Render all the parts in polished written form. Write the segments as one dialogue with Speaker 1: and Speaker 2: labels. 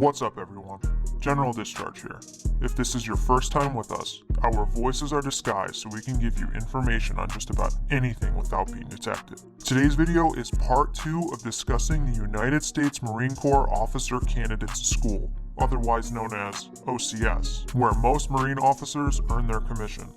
Speaker 1: What's up everyone, General Discharge here. If this is your first time with us, our voices are disguised so we can give you information on just about anything without being detected. Today's video is part 2 of discussing the United States Marine Corps Officer Candidates School, otherwise known as OCS, where most Marine officers earn their commission.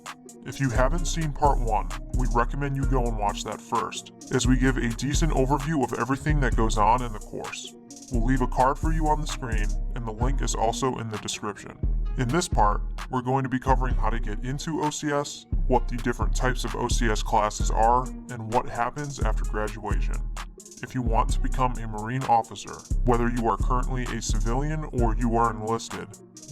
Speaker 1: If you haven't seen part 1, we recommend you go and watch that first, as we give a decent overview of everything that goes on in the course. We'll leave a card for you on the screen, and the link is also in the description. In this part, we're going to be covering how to get into OCS, what the different types of OCS classes are, and what happens after graduation. If you want to become a Marine officer, whether you are currently a civilian or you are enlisted,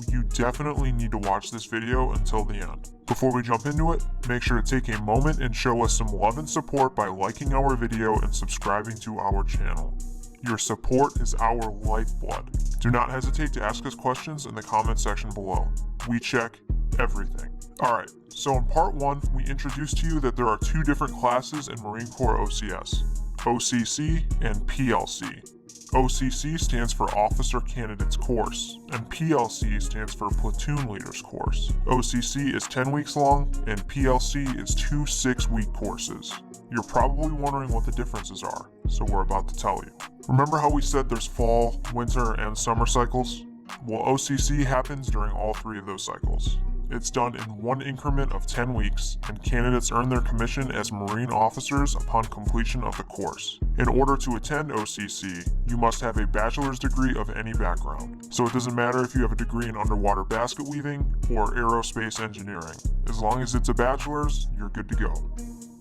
Speaker 1: you definitely need to watch this video until the end. Before we jump into it, make sure to take a moment and show us some love and support by liking our video and subscribing to our channel. Your support is our lifeblood. Do not hesitate to ask us questions in the comment section below. We check everything. Alright, so in part 1, we introduced to you that there are 2 different classes in Marine Corps OCS, OCC and PLC. OCC stands for Officer Candidates Course, and PLC stands for Platoon Leaders Course. OCC is 10 weeks long, and PLC is 2 6-week courses. You're probably wondering what the differences are, so we're about to tell you. Remember how we said there's fall, winter, and summer cycles? Well, OCC happens during all 3 of those cycles. It's done in one increment of 10 weeks, and candidates earn their commission as Marine officers upon completion of the course. In order to attend OCC, you must have a bachelor's degree of any background. So it doesn't matter if you have a degree in underwater basket weaving or aerospace engineering. As long as it's a bachelor's, you're good to go.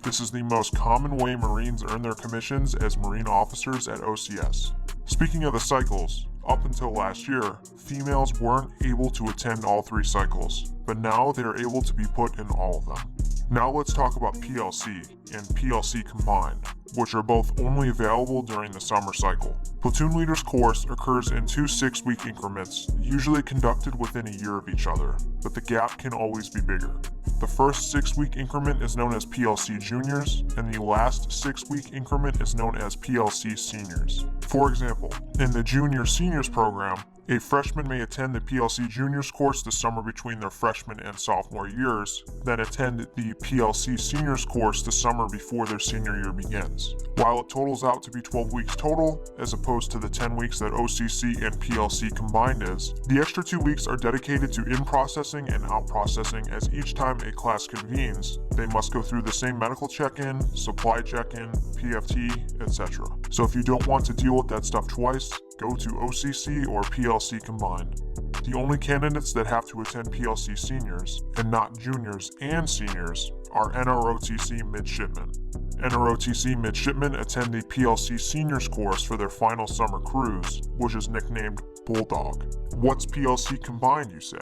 Speaker 1: This is the most common way Marines earn their commissions as Marine officers at OCS. Speaking of the cycles, up until last year, females weren't able to attend all 3 cycles, but now they are able to be put in all of them. Now let's talk about PLC and PLC combined, which are both only available during the summer cycle. Platoon Leaders course occurs in 2 6-week increments, usually conducted within a year of each other, but the gap can always be bigger. The first 6-week increment is known as PLC Juniors, and the last 6-week increment is known as PLC Seniors. For example, in the Junior Seniors program, a freshman may attend the PLC Juniors course the summer between their freshman and sophomore years, then attend the PLC Seniors course the summer before their senior year begins. While it totals out to be 12 weeks total, as opposed to the 10 weeks that OCC and PLC combined is, the extra 2 weeks are dedicated to in-processing and out-processing, as each time a class convenes, they must go through the same medical check-in, supply check-in, PFT, etc. So if you don't want to deal with that stuff twice, go to OCC or PLC combined. The only candidates that have to attend PLC Seniors, and not Juniors and Seniors, are NROTC Midshipmen. NROTC Midshipmen attend the PLC Seniors course for their final summer cruise, which is nicknamed Bulldog. What's PLC combined, you say?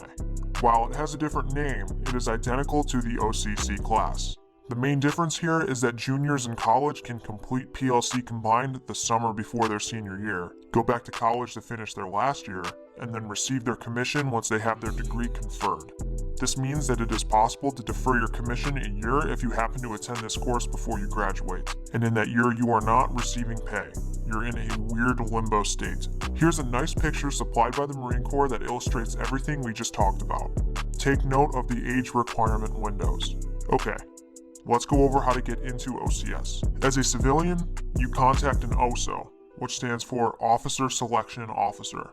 Speaker 1: While it has a different name, it is identical to the OCC class. The main difference here is that juniors in college can complete PLC combined the summer before their senior year, go back to college to finish their last year, and then receive their commission once they have their degree conferred. This means that it is possible to defer your commission a year if you happen to attend this course before you graduate, and in that year you are not receiving pay. You're in a weird limbo state. Here's a nice picture supplied by the Marine Corps that illustrates everything we just talked about. Take note of the age requirement windows. Okay. Let's go over how to get into OCS. As a civilian, you contact an OSO, which stands for Officer Selection Officer.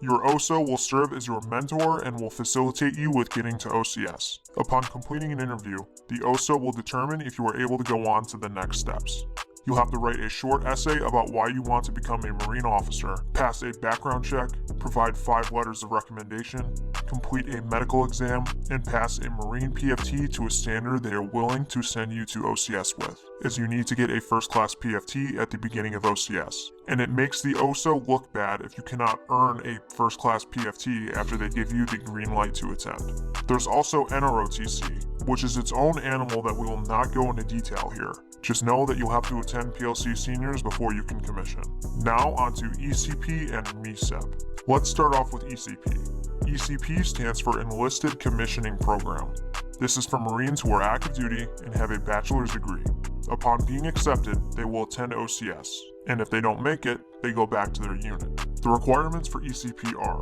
Speaker 1: Your OSO will serve as your mentor and will facilitate you with getting to OCS. Upon completing an interview, the OSO will determine if you are able to go on to the next steps. You'll have to write a short essay about why you want to become a Marine officer, pass a background check, provide 5 letters of recommendation, complete a medical exam, and pass a Marine PFT to a standard they are willing to send you to OCS with, as you need to get a first-class PFT at the beginning of OCS. And it makes the OSO look bad if you cannot earn a first-class PFT after they give you the green light to attend. There's also NROTC, which is its own animal that we will not go into detail here. Just know that you'll have to attend PLC Seniors before you can commission. Now onto ECP and MECEP. Let's start off with ECP. ECP stands for Enlisted Commissioning Program. This is for Marines who are active duty and have a bachelor's degree. Upon being accepted, they will attend OCS, and if they don't make it, they go back to their unit. The requirements for ECP are: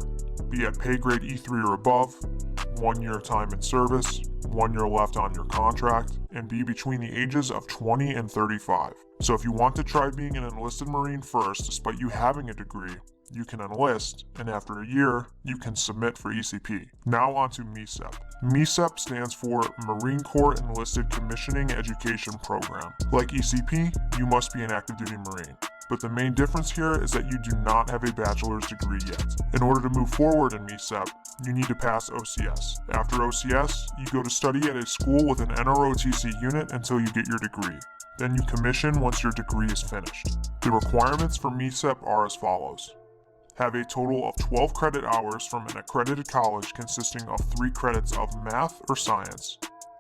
Speaker 1: be at pay grade E3 or above, 1 year time in service, 1 year left on your contract, and be between the ages of 20 and 35. So if you want to try being an enlisted Marine first, despite you having a degree, you can enlist, and after a year, you can submit for ECP. Now on to MECEP. MECEP stands for Marine Corps Enlisted Commissioning Education Program. Like ECP, you must be an active duty Marine. But the main difference here is that you do not have a bachelor's degree yet. In order to move forward in MECEP, you need to pass OCS. After OCS, you go to study at a school with an NROTC unit until you get your degree. Then you commission once your degree is finished. The requirements for MECEP are as follows. Have a total of 12 credit hours from an accredited college consisting of 3 credits of math or science,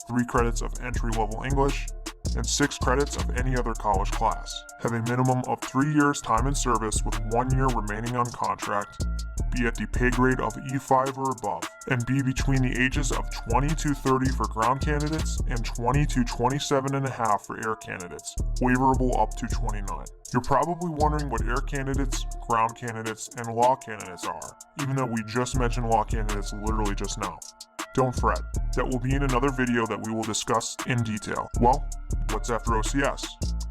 Speaker 1: 3 credits of entry-level English, and 6 credits of any other college class. Have a minimum of 3 years time in service with 1 year remaining on contract, be at the pay grade of E5 or above, and be between the ages of 20 to 30 for ground candidates and 20 to 27.5 for air candidates, waiverable up to 29. You're probably wondering what air candidates, ground candidates, and law candidates are, even though we just mentioned law candidates literally just now. Don't fret, that will be in another video that we will discuss in detail. Well, what's after OCS?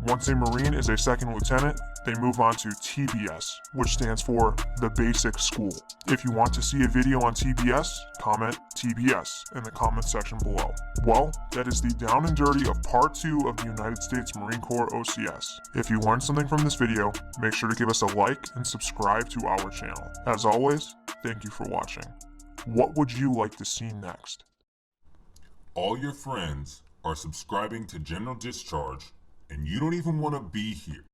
Speaker 1: Once a Marine is a second lieutenant, they move on to TBS, which stands for the Basic School. If you want to see a video on TBS, comment TBS in the comment section below. Well, that is the down and dirty of part 2 of the United States Marine Corps OCS. If you learned something from this video, make sure to give us a like and subscribe to our channel. As always, thank you for watching. What would you like to see next?
Speaker 2: All your friends are subscribing to General Discharge, and you don't even want to be here.